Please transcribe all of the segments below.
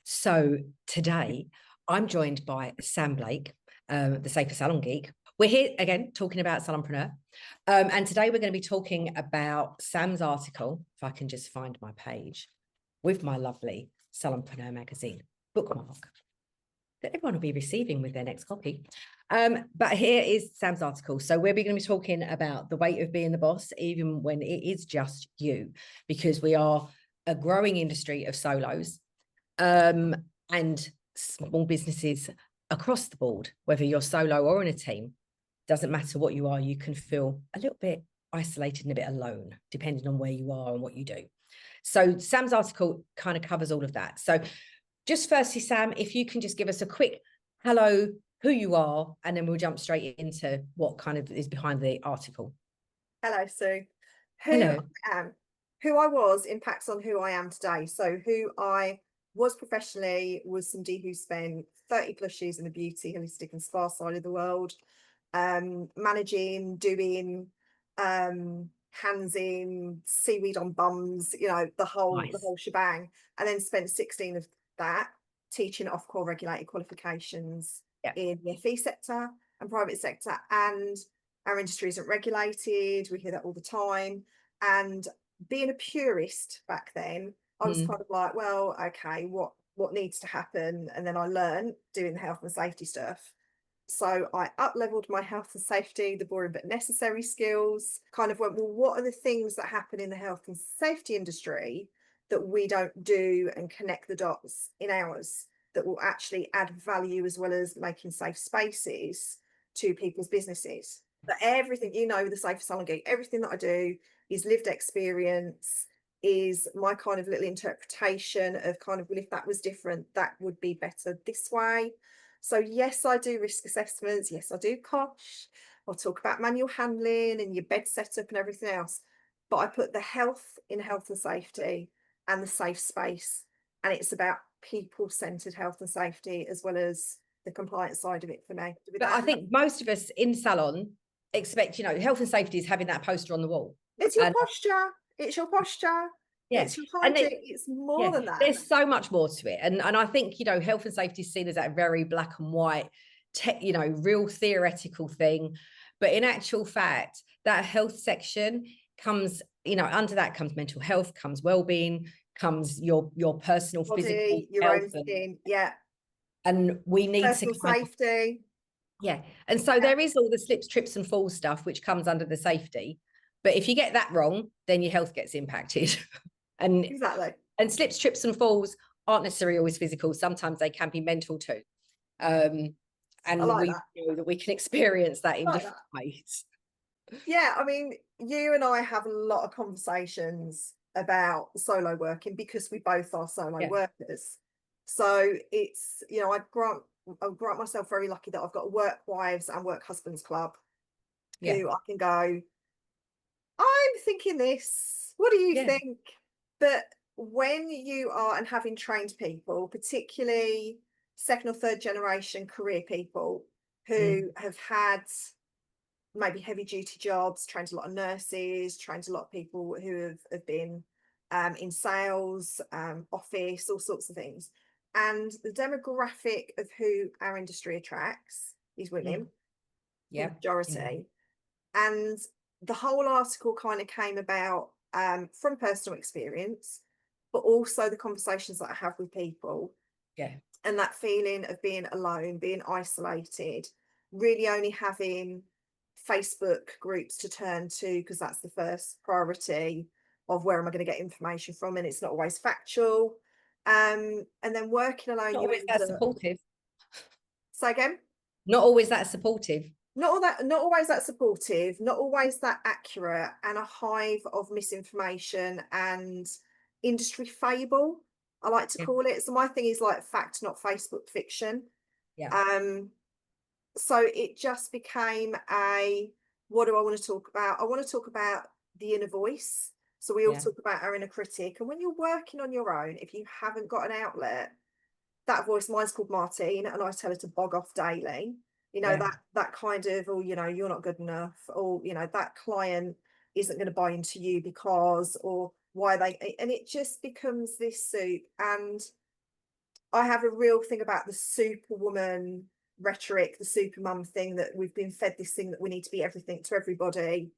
So today I'm joined by Sam Blake, the Safer Salon Geek. We're here again talking about Salonpreneur. And today we're going to be talking about Sam's article, if I can just find my page, with my lovely Salonpreneur magazine bookmark that everyone will be receiving with their next copy. But here is Sam's article. So we're going to be talking about the weight of being the boss, even when it is just you, because we are a growing industry of solos. And small businesses across the board, whether you're solo or in a team, doesn't matter what you are, you can feel a little bit isolated and a bit alone, depending on where you are and what you do. So Sam's article kind of covers all of that. So just firstly, Sam, if you can just give us a quick hello, who you are, and then we'll jump straight into what kind of is behind the article. Hello, Sue. Hello. I am, who I was impacts on who I am today. So who I was professionally was somebody who spent 30 plus years in the beauty, holistic and spa side of the world, managing, doing, hands in, seaweed on bums, the whole shebang, and then spent 16 of that teaching Ofqual regulated qualifications in the FE sector and private sector. And our industry isn't regulated. We hear that all the time. And being a purist back then, I was kind of like, well, okay, what needs to happen? And then I learned doing the health and safety stuff. So I up-leveled my health and safety, the boring but necessary skills, kind of went, well, what are the things that happen in the health and safety industry that we don't do, and connect the dots in ours that will actually add value as well as making safe spaces to people's businesses. But everything, the Safer Salon Geek, everything that I do is lived experience, is my kind of little interpretation of kind of, well, if that was different, that would be better this way. So yes, I do risk assessments. Yes, I do COSH. I'll talk about manual handling and your bed setup and everything else. But I put the health in health and safety and the safe space. And it's about people-centered health and safety as well as the compliance side of it for me. But I think most of us in salon expect, health and safety is having that poster on the wall. It's your posture. It's your posture. Yeah. It's your hygiene. It's more than that. There's so much more to it. And I think, health and safety is seen as that very black and white, real theoretical thing. But in actual fact, that health section comes, under that comes mental health, comes well-being, comes your personal body, physical your health own skin. Yeah. And we need personal safety. And so there is all the slips, trips and falls stuff, which comes under the safety. But if you get that wrong, then your health gets impacted. Exactly. And slips, trips and falls aren't necessarily always physical. Sometimes they can be mental too. And we know that we can experience that in different ways. Yeah, I mean, you and I have a lot of conversations about solo working because we both are solo workers. So it's, I grant myself very lucky that I've got a work wives and work husbands club who I can go, I'm thinking this, what do you think? But when you are, and having trained people, particularly second or third generation career people who have had maybe heavy duty jobs, trained a lot of nurses, trained a lot of people who have been in sales, office, all sorts of things. And the demographic of who our industry attracts is women, majority. And the whole article kind of came about from personal experience, but also the conversations that I have with people. And that feeling of being alone, being isolated, really only having Facebook groups to turn to because that's the first priority of where am I going to get information from, and it's not always factual. And then working alone, not always that supportive. Say again? Not always that supportive. Not always that supportive, not always that accurate, and a hive of misinformation and industry fable, I like to call it. So my thing is like fact, not Facebook fiction. So it just became what do I want to talk about? I want to talk about the inner voice. So we all talk about our inner critic. And when you're working on your own, if you haven't got an outlet, that voice, mine's called Martine, and I tell her to bog off daily. That kind of, you're not good enough, or, that client isn't going to buy into you because, or why they, and it just becomes this soup. And I have a real thing about the superwoman rhetoric, the supermum thing, that we've been fed this thing that we need to be everything to everybody.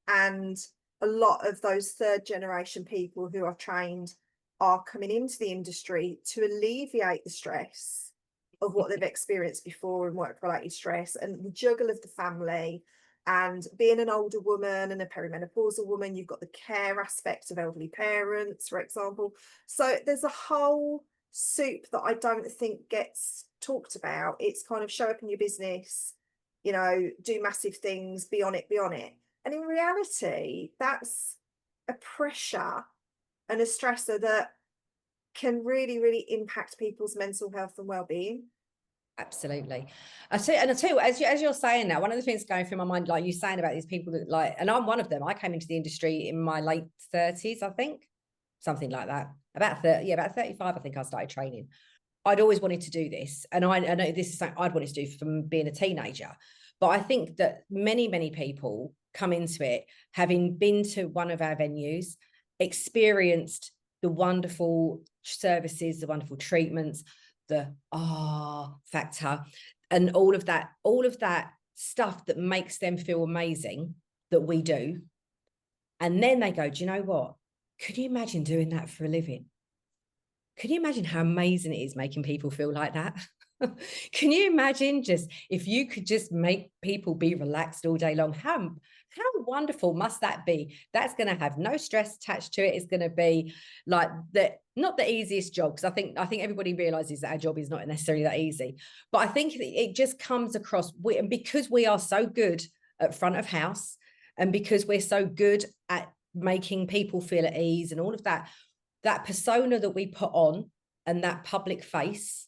And a lot of those third generation people who I've trained are coming into the industry to alleviate the stress of what they've experienced before, and work related stress and the juggle of the family. And being an older woman and a perimenopausal woman, you've got the care aspect of elderly parents, for example. So there's a whole soup that I don't think gets talked about. It's kind of show up in your business, you know, do massive things, be on it, be on it. And in reality, that's a pressure and a stressor that can really, really impact people's mental health and well-being. Absolutely. I tell you, as you're saying that, one of the things going through my mind, like you saying about these people that like, and I'm one of them. I came into the industry in my late 30s, I think, something like that. About 30, yeah, about 35, I think I started training. I'd always wanted to do this, and I know this is something I'd wanted to do from being a teenager. But I think that many people come into it having been to one of our venues, experienced the wonderful services, the wonderful treatments, the factor, and all of that stuff that makes them feel amazing that we do. And then they go, do you know what? Could you imagine doing that for a living? Can you imagine how amazing it is making people feel like that? Can you imagine just if you could just make people be relaxed all day long? How wonderful must that be? That's going to have no stress attached to it. It's going to be like not the easiest job, because I think everybody realizes that our job is not necessarily that easy. But I think it just comes across, and because we are so good at front of house, and because we're so good at making people feel at ease and all of that, that persona that we put on and that public face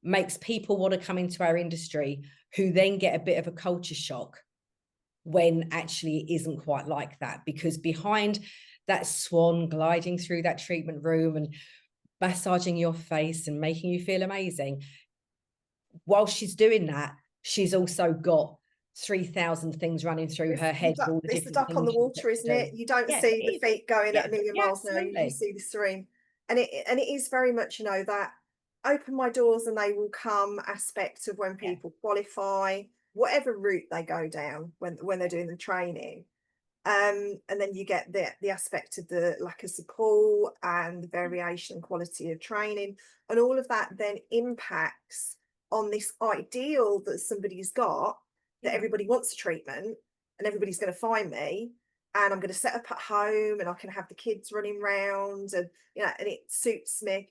makes people want to come into our industry, who then get a bit of a culture shock when actually it isn't quite like that. Because behind that swan gliding through that treatment room and massaging your face and making you feel amazing, while she's doing that, she's also got 3,000 things running through her head. It's the duck on the water, isn't it? You don't see the feet going at a million miles an hour. You see the stream, and it is very much, you know, that open my doors and they will come aspect of when people qualify, whatever route they go down when they're doing the training. And then you get the aspect of the lack of support and the variation and quality of training, and all of that then impacts on this ideal that somebody's got, that everybody wants a treatment and everybody's going to find me, and I'm going to set up at home and I can have the kids running around, and you know, and it suits me.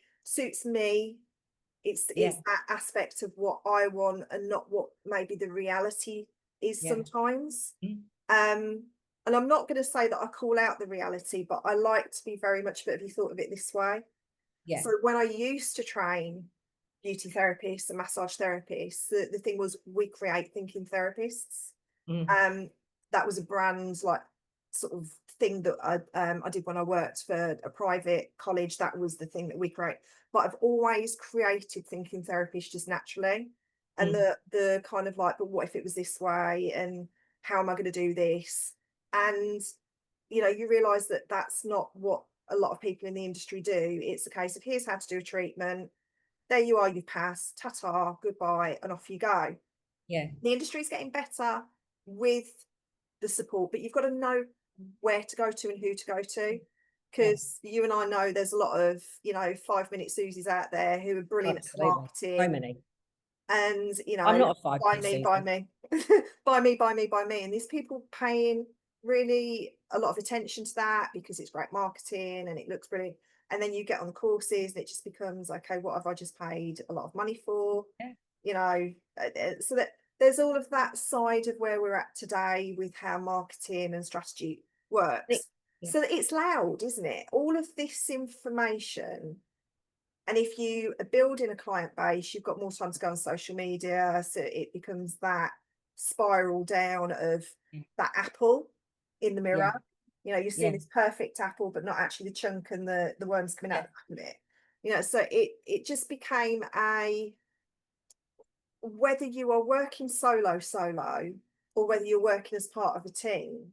It's that aspect of what I want and not what maybe the reality is sometimes. And I'm not going to say that I call out the reality, but I like to be very much, but have you thought of it this way? So when I used to train beauty therapists and massage therapists, the thing was, we create thinking therapists. That was a brand, like, sort of thing that I did when I worked for a private college. That was the thing that we create. But I've always created thinking therapists just naturally. And the kind of like, but what if it was this way? And how am I going to do this? And, you know, you realise that that's not what a lot of people in the industry do. It's a case of, here's how to do a treatment. There you are, you've passed, ta-ta, goodbye, and off you go. The industry is getting better with the support, but you've got to know where to go to and who to go to, because you and I know there's a lot of, you know, 5-minute Susies out there who are brilliant at marketing. So many. And, you know, I'm not a 5 buy me buy me, and these people paying really a lot of attention to that because it's great marketing and it looks brilliant. And then you get on the courses and it just becomes, okay, what have I just paid a lot of money for? You know, so that there's all of that side of where we're at today with how marketing and strategy works. So it's loud, isn't it? All of this information. And if you are building a client base, you've got more time to go on social media. So it becomes that spiral down of that apple in the mirror. You know, you're seeing this perfect apple, but not actually the chunk and the worms coming out of it. You know, so it just became whether you are working solo, or whether you're working as part of a team,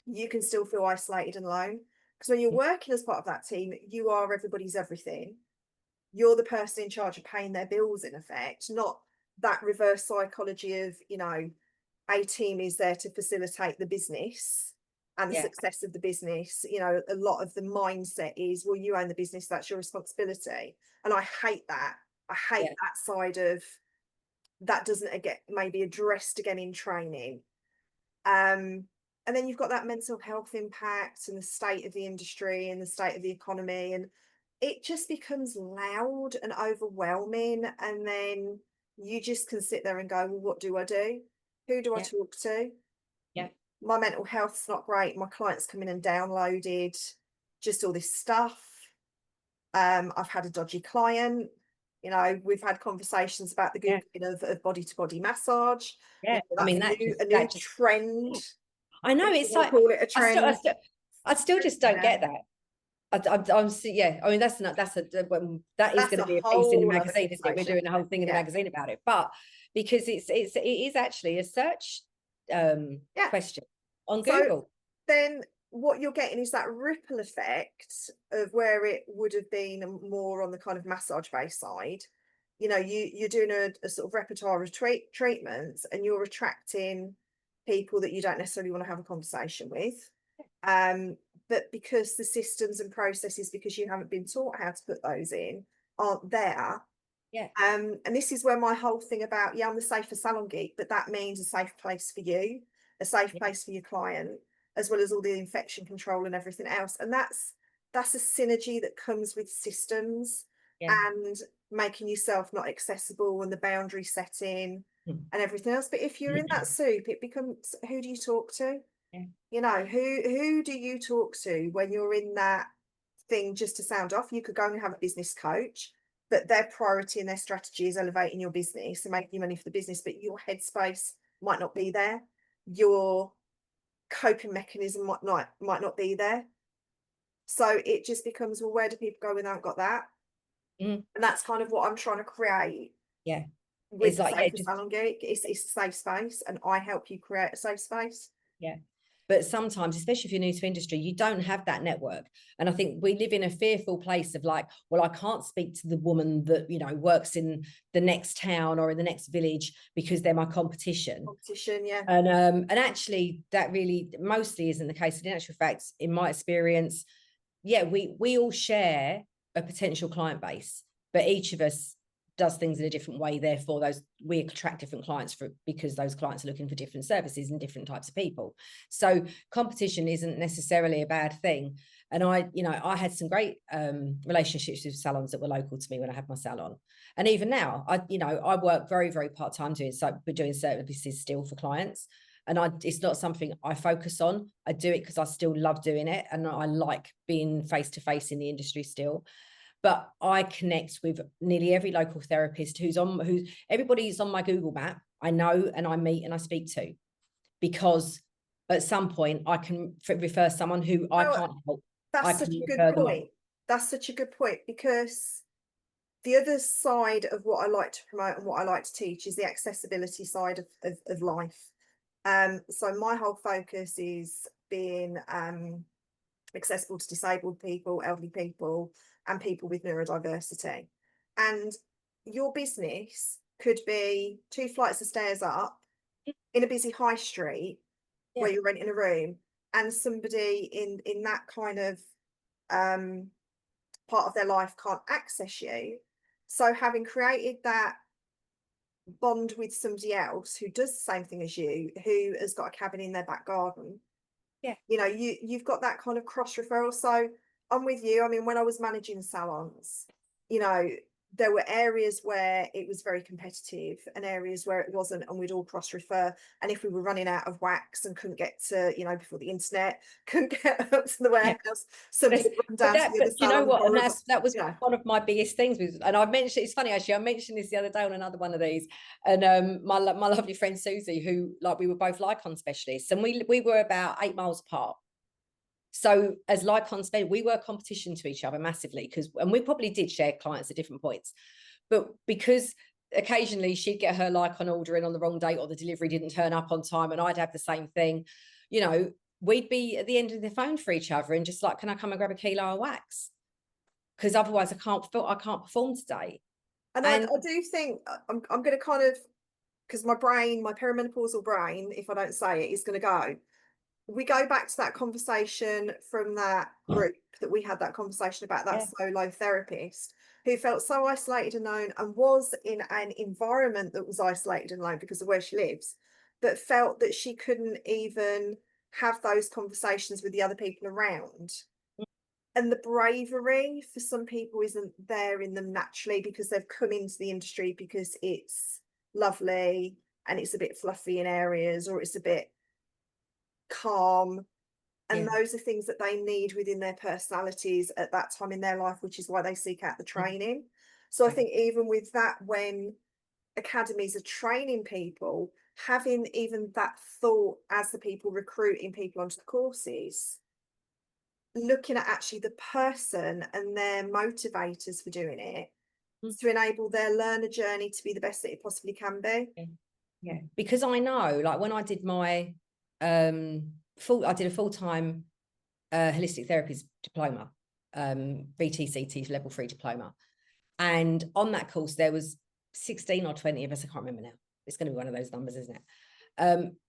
you can still feel isolated and alone. Because when you're working as part of that team, you are everybody's everything. you're the person in charge of paying their bills, in effect, not that reverse psychology of, you know, a team is there to facilitate the business and the success of the business. You know, a lot of the mindset is, well, you own the business, that's your responsibility. And I hate that. I hate that side of that doesn't get maybe addressed again in training. And then you've got that mental health impact and the state of the industry and the state of the economy, and it just becomes loud and overwhelming. And then you just can sit there and go, well, what do I do? Who do I talk to? My mental health's not great. My clients come in and downloaded just all this stuff. I've had a dodgy client. You know, we've had conversations about the Googling of body to body massage. Yeah, you know, I mean, a new trend. I know, it's like, call it a trend. I still just don't get that. I'm yeah, I mean, that is going to be a piece in the magazine, isn't it? We're doing a whole thing in the magazine about it, but because it is actually a search question on Google. Then what you're getting is that ripple effect of where it would have been more on the kind of massage based side. You know, you're doing a sort of repertoire of treatments, and you're attracting people that you don't necessarily want to have a conversation with. But because the systems and processes, because you haven't been taught how to put those in, aren't there. And this is where my whole thing about, I'm the safer salon geek, but that means a safe place for you, a safe place for your client, as well as all the infection control and everything else. And that's a synergy that comes with systems and making yourself not accessible and the boundary setting and everything else. But if you're in that soup, it becomes, who do you talk to? You know, who do you talk to when you're in that thing? Just to sound off, you could go and have a business coach, but their priority and their strategy is elevating your business and making you money for the business, but your headspace might not be there. Your coping mechanism might not be there. So it just becomes, well, where do people go when they haven't got that? And that's kind of what I'm trying to create. With it's like, Safer Salon Geek, it's a safe space, and I help you create a safe space. But sometimes, especially if you're new to industry, you don't have that network. And I think we live in a fearful place of like, well, I can't speak to the woman that, you know, works in the next town or in the next village because they're my competition. And actually that really mostly isn't the case. In actual fact, in my experience, we all share a potential client base, but each of us does things in a different way. Therefore, we attract different clients because those clients are looking for different services and different types of people. So competition isn't necessarily a bad thing. And I had some great relationships with salons that were local to me when I had my salon. And even now, I work very, very part-time doing services still for clients. And it's not something I focus on. I do it because I still love doing it. And I like being face-to-face in the industry still. But I connect with nearly every local therapist everybody's on my Google map. I know, and I meet and I speak to, because at some point I can refer someone who I can't help. That's such a good point. That's such a good point, because the other side of what I like to promote and what I like to teach is the accessibility side of life. So my whole focus is being accessible to disabled people, elderly people, and people with neurodiversity. And your business could be 2 flights of stairs up in a busy high street where you're renting a room, and somebody in that kind of part of their life can't access you. So having created that bond with somebody else who does the same thing as you, who has got a cabin in their back garden, you know, you've got that kind of cross referral. So I'm with you. I mean, when I was managing salons, you know, there were areas where it was very competitive and areas where it wasn't, and we'd all cross refer. And if we were running out of wax and couldn't get to, you know, before the internet, couldn't get up to the warehouse, somebody would run down to the other salon. You know what? And that was one of my biggest things. And I mentioned, it's funny actually, I mentioned this the other day on another one of these. And my lovely friend Susie, who, like, we were both Lycon specialists, and we were about 8 miles apart. So as Lycon spent, we were competition to each other massively, and we probably did share clients at different points, but because occasionally she'd get her Lycon order in on the wrong date, or the delivery didn't turn up on time, and I'd have the same thing, you know, we'd be at the end of the phone for each other and just like, can I come and grab a kilo of wax? because otherwise I can't perform today. And I do think I'm going to kind of, because my perimenopausal brain, if I don't say it, is going to go. We go back to that conversation from that group that we had that conversation about, that solo therapist who felt so isolated and alone, and was in an environment that was isolated and alone because of where she lives, but felt that she couldn't even have those conversations with the other people around. And the bravery for some people isn't there in them naturally, because they've come into the industry because it's lovely and it's a bit fluffy in areas, or it's a bit calm, and those are things that they need within their personalities at that time in their life, which is why they seek out the training. So I think even with that, when academies are training people, having even that thought as the people recruiting people onto the courses, looking at actually the person and their motivators for doing it, to enable their learner journey to be the best that it possibly can be. Because I know, like, when I did my I did a full-time holistic therapist diploma, BTCT level 3 diploma, and on that course there was 16 or 20 of us, I can't remember now, it's going to be one of those numbers, isn't it?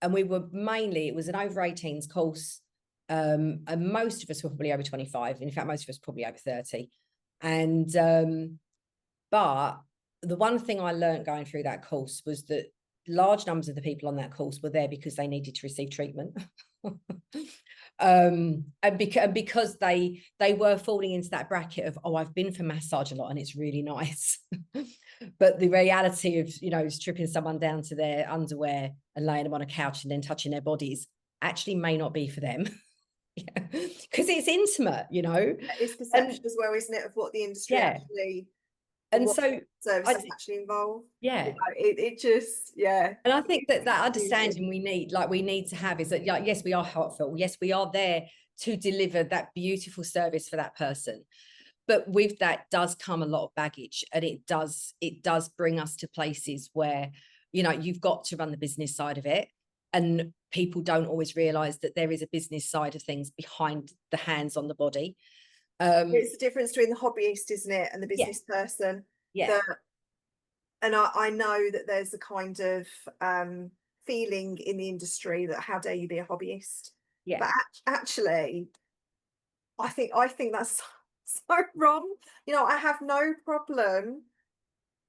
And we were mainly, it was an over 18s course, and most of us were probably over 25. In fact, most of us probably over 30. And but the one thing I learned going through that course was that large numbers of the people on that course were there because they needed to receive treatment. And because they were falling into that bracket of, oh, I've been for massage a lot and it's really nice. But the reality of, you know, stripping someone down to their underwear and laying them on a couch and then touching their bodies actually may not be for them. Because it's intimate, you know. It's perception as well, isn't it, of what the industry actually, and so services actually involve. It just and I think that understanding we need to have is that, like, yes, we are heartfelt, yes, we are there to deliver that beautiful service for that person, but with that does come a lot of baggage, and it does bring us to places where, you know, you've got to run the business side of it, and people don't always realize that there is a business side of things behind the hands on the body. It's the difference between the hobbyist, isn't it, and the business person. And I know that there's a kind of feeling in the industry that how dare you be a hobbyist? But actually, I think that's so wrong. You know, I have no problem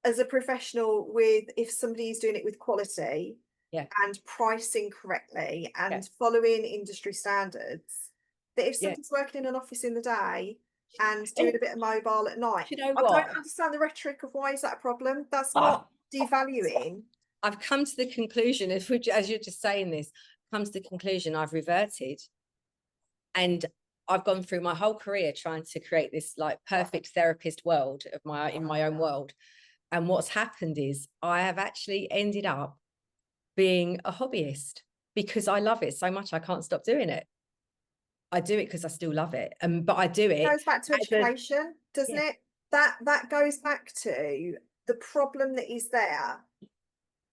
as a professional with if somebody is doing it with quality and pricing correctly and following industry standards. That if somebody's working in an office in the day and doing a bit of mobile at night, you know I don't understand the rhetoric of why is that a problem. That's not devaluing. I've come to the conclusion, as you're just saying this, come to the conclusion I've reverted, and I've gone through my whole career trying to create this like perfect therapist world of in my own world, and what's happened is I have actually ended up being a hobbyist because I love it so much I can't stop doing it. I do it because I still love it, but I do it. It goes back to education, doesn't it? That goes back to the problem that is there,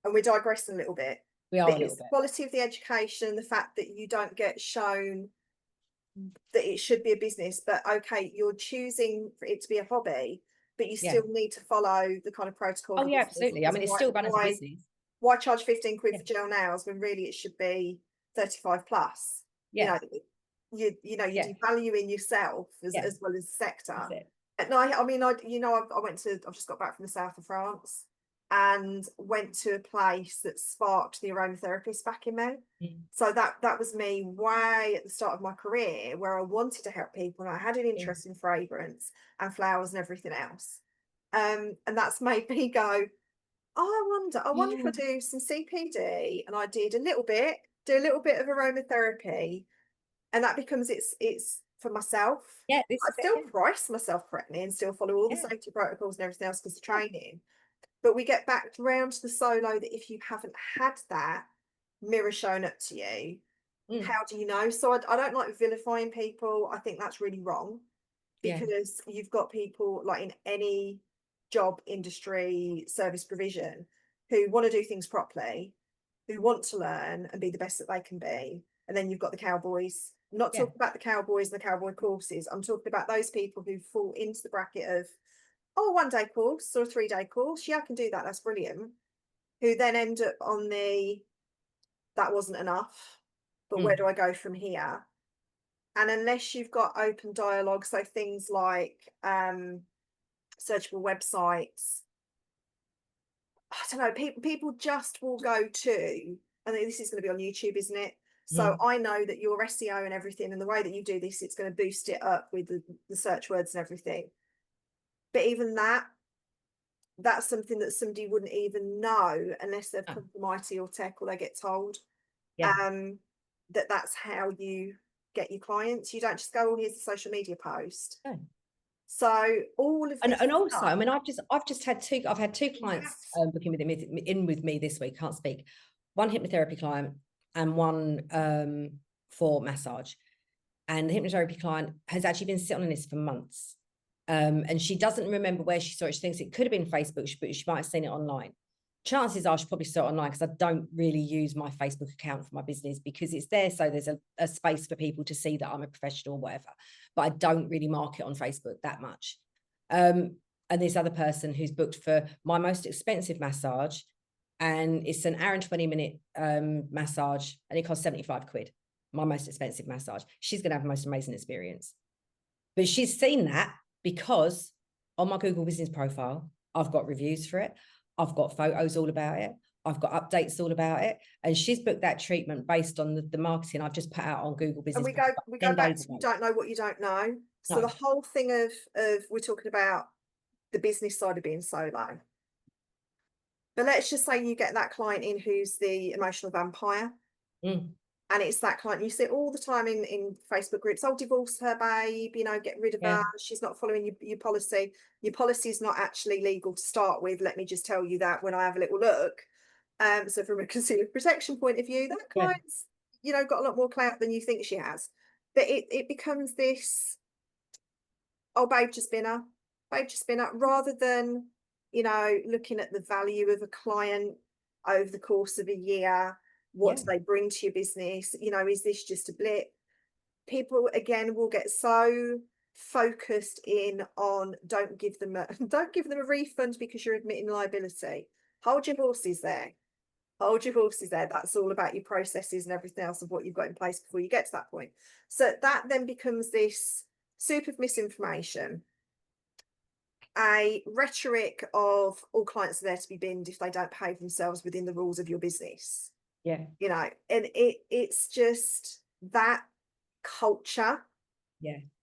and we're digressing a little bit. It's the quality of the education, the fact that you don't get shown that it should be a business, but okay, you're choosing for it to be a hobby, but you still need to follow the kind of protocol. Oh yeah, absolutely. I mean, it's still run as a business. Why charge 15 quid for gel nails when really it should be 35 plus? You know, you're devaluing yourself as well as the sector. And I've just got back from the south of France and went to a place that sparked the aromatherapist back in me. So that was me way at the start of my career, where I wanted to help people and I had an interest in fragrance and flowers and everything else. And that's made me go, oh, I wonder if I do some CPD, and I did a little bit of aromatherapy, and that becomes it's for myself. I still price myself correctly and still follow all the safety protocols and everything else because of training. But we get back around to the solo that if you haven't had that mirror shown up to you, how do you know? So I don't like vilifying people. I think that's really wrong, because you've got people like in any job, industry, service provision, who want to do things properly, who want to learn and be the best that they can be. And then you've got the cowboys not talking about the cowboys and the cowboy courses. I'm talking about those people who fall into the bracket of, oh, a 1-day course or a 3-day course. Yeah, I can do that. That's brilliant. Who then end up on the, that wasn't enough, but where do I go from here? And unless you've got open dialogue, so things like searchable websites, I don't know, people just will go to, I think this is going to be on YouTube, isn't it? So I know that your SEO and everything, and the way that you do this, it's going to boost it up with the search words and everything. But even that's something that somebody wouldn't even know unless they've come from IT or tech, or they get told that's how you get your clients. You don't just go, oh, here's the social media post. So all of this and also stuff, I mean, I've had two clients booking with me this week, can't speak, one hypnotherapy client and one for massage. And the hypnotherapy client has actually been sitting on this for months. And she doesn't remember where she saw it. She thinks it could have been Facebook, but she might have seen it online. Chances are she probably saw it online, because I don't really use my Facebook account for my business, because it's there so there's a space for people to see that I'm a professional or whatever. But I don't really market on Facebook that much. And this other person who's booked for my most expensive massage, and it's an hour and 20-minute massage, and it costs 75 quid. My most expensive massage. She's going to have the most amazing experience. But she's seen that because on my Google business profile, I've got reviews for it. I've got photos all about it. I've got updates all about it. And she's booked that treatment based on the marketing I've just put out on Google business. And we go back to, you don't know what you don't know. So the whole thing of we're talking about the business side of being solo. But let's just say you get that client in who's the emotional vampire. And it's that client, you see it all the time in Facebook groups, oh, divorce her, babe, you know, get rid of her, she's not following your policy. Your policy is not actually legal to start with. Let me just tell you that when I have a little look. So from a consumer protection point of view, that client's, you know, got a lot more clout than you think she has. But it becomes this, oh, babe, just been her, rather than, you know, looking at the value of a client over the course of a year. What do they bring to your business? You know, is this just a blip? People again will get so focused in on don't give them a refund because you're admitting liability. Hold your horses there. That's all about your processes and everything else of what you've got in place before you get to that point. So that then becomes this soup of misinformation, a rhetoric of all clients are there to be binned if they don't behave themselves within the rules of your business. You know, and it's just that culture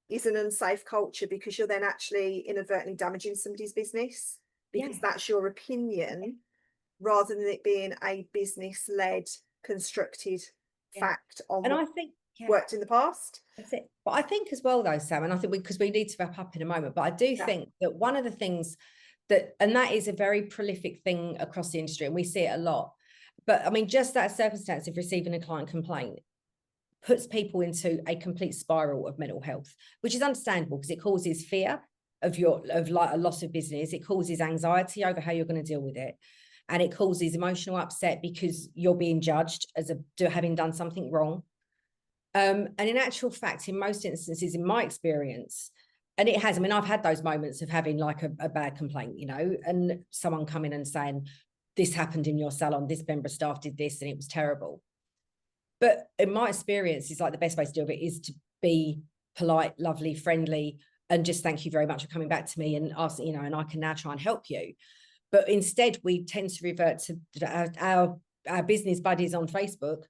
is an unsafe culture, because you're then actually inadvertently damaging somebody's business, because that's your opinion rather than it being a business-led constructed fact on and what I think worked in the past. That's it. But I think as well though, Sam, and I think because we need to wrap up in a moment, but I do think that one of the things and that is a very prolific thing across the industry, and we see it a lot. But I mean, just that circumstance of receiving a client complaint puts people into a complete spiral of mental health, which is understandable because it causes fear of like a loss of business. It causes anxiety over how you're going to deal with it. And it causes emotional upset because you're being judged as having done something wrong. And in actual fact, in most instances, in my experience, and it has, I mean, I've had those moments of having like a bad complaint, you know, and someone coming and saying, this happened in your salon, this member of staff did this and it was terrible. But in my experience, it's like the best way to do it is to be polite, lovely, friendly, and just thank you very much for coming back to me and ask, you know, and I can now try and help you. But instead, we tend to revert to our business buddies on Facebook,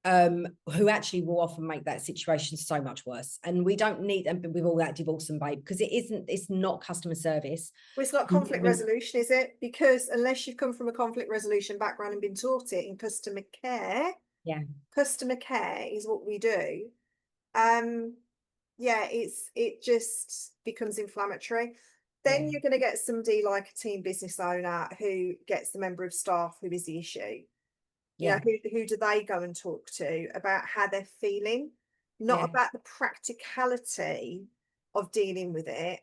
who actually will often make that situation so much worse. And we don't need them with all that divorce and babe, because it's not customer service. Well, it's not conflict resolution, is it? Because unless you've come from a conflict resolution background and been taught it in customer care, customer care is what we do. It just becomes inflammatory. Then you're going to get somebody like a team business owner who gets the member of staff who is the issue. You know, who do they go and talk to about how they're feeling, not about the practicality of dealing with it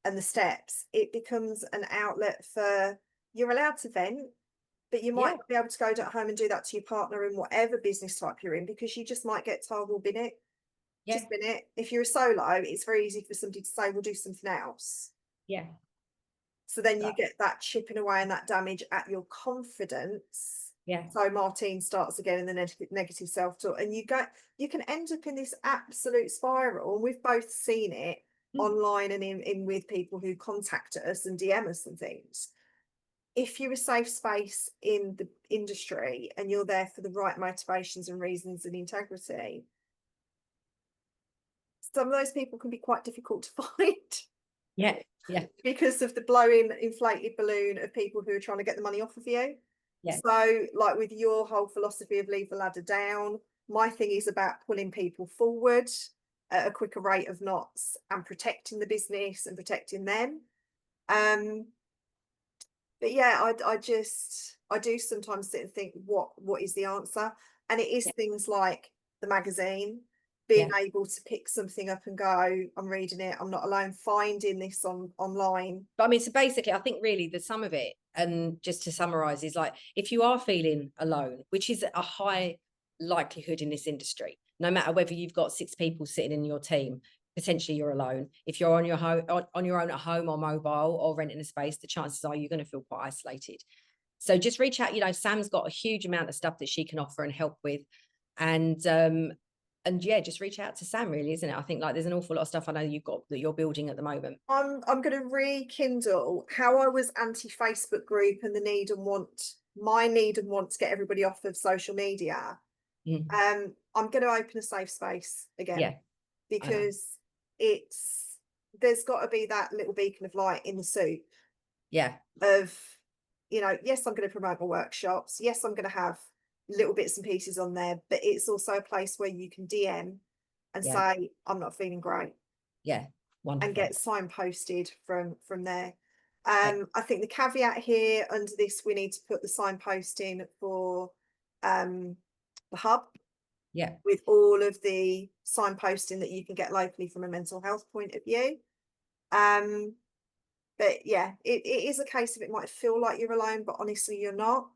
and the steps. It becomes an outlet for, you're allowed to vent, But you might not be able to go at home and do that to your partner in whatever business type you're in, because you just might get told, well, bin it. Just bin it. If you're a solo, it's very easy for somebody to say, we'll do something else. Yeah. So then you get that chipping away and that damage at your confidence. Yeah. So Martine starts again in the negative self-talk, and you can end up in this absolute spiral. And we've both seen it online and in with people who contact us and DM us and things. If you're a safe space in the industry and you're there for the right motivations and reasons and integrity, some of those people can be quite difficult to find. Yeah. Yeah. Because of the blowing inflated balloon of people who are trying to get the money off of you. Yeah. So like with your whole philosophy of leave the ladder down, my thing is about pulling people forward at a quicker rate of knots and protecting the business and protecting them. But yeah, I do sometimes sit and think, what is the answer? And it is things like the magazine, being able to pick something up and go, I'm reading it, I'm not alone, finding this online. But I mean, so basically, I think really the sum of it, and just to summarize, is like, if you are feeling alone, which is a high likelihood in this industry, no matter whether you've got 6 people sitting in your team, potentially you're alone. If you're on your own at home or mobile or renting a space, the chances are you're going to feel quite isolated. So just reach out. You know, Sam's got a huge amount of stuff that she can offer and help with. And yeah, just reach out to Sam, really, isn't it? I think like there's an awful lot of stuff I know you've got that you're building at the moment. I'm going to rekindle how I was anti-Facebook group and my need and want to get everybody off of social media. I'm going to open a safe space again, because there's got to be that little beacon of light in the soup. Of, you know, yes, I'm going to promote my workshops. Yes, I'm going to have little bits and pieces on there, but it's also a place where you can DM and say, I'm not feeling great. Wonderful. And get signposted from there. I think the caveat here under this, we need to put the signposting for the hub. With all of the signposting that you can get locally from a mental health point of view. But yeah, it is a case of, it might feel like you're alone, but honestly you're not.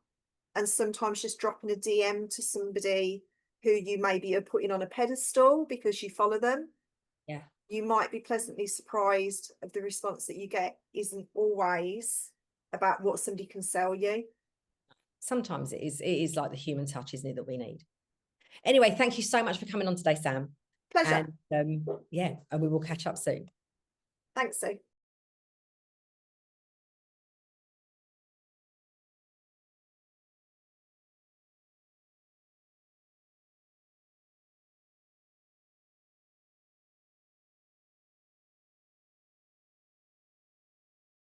And sometimes just dropping a DM to somebody who you maybe are putting on a pedestal because you follow them, you might be pleasantly surprised of the response that you get isn't always about what somebody can sell you. Sometimes it is like the human touch, isn't it, that we need. Anyway, thank you so much for coming on today, Sam. Pleasure. And and we will catch up soon. Thanks, Sue.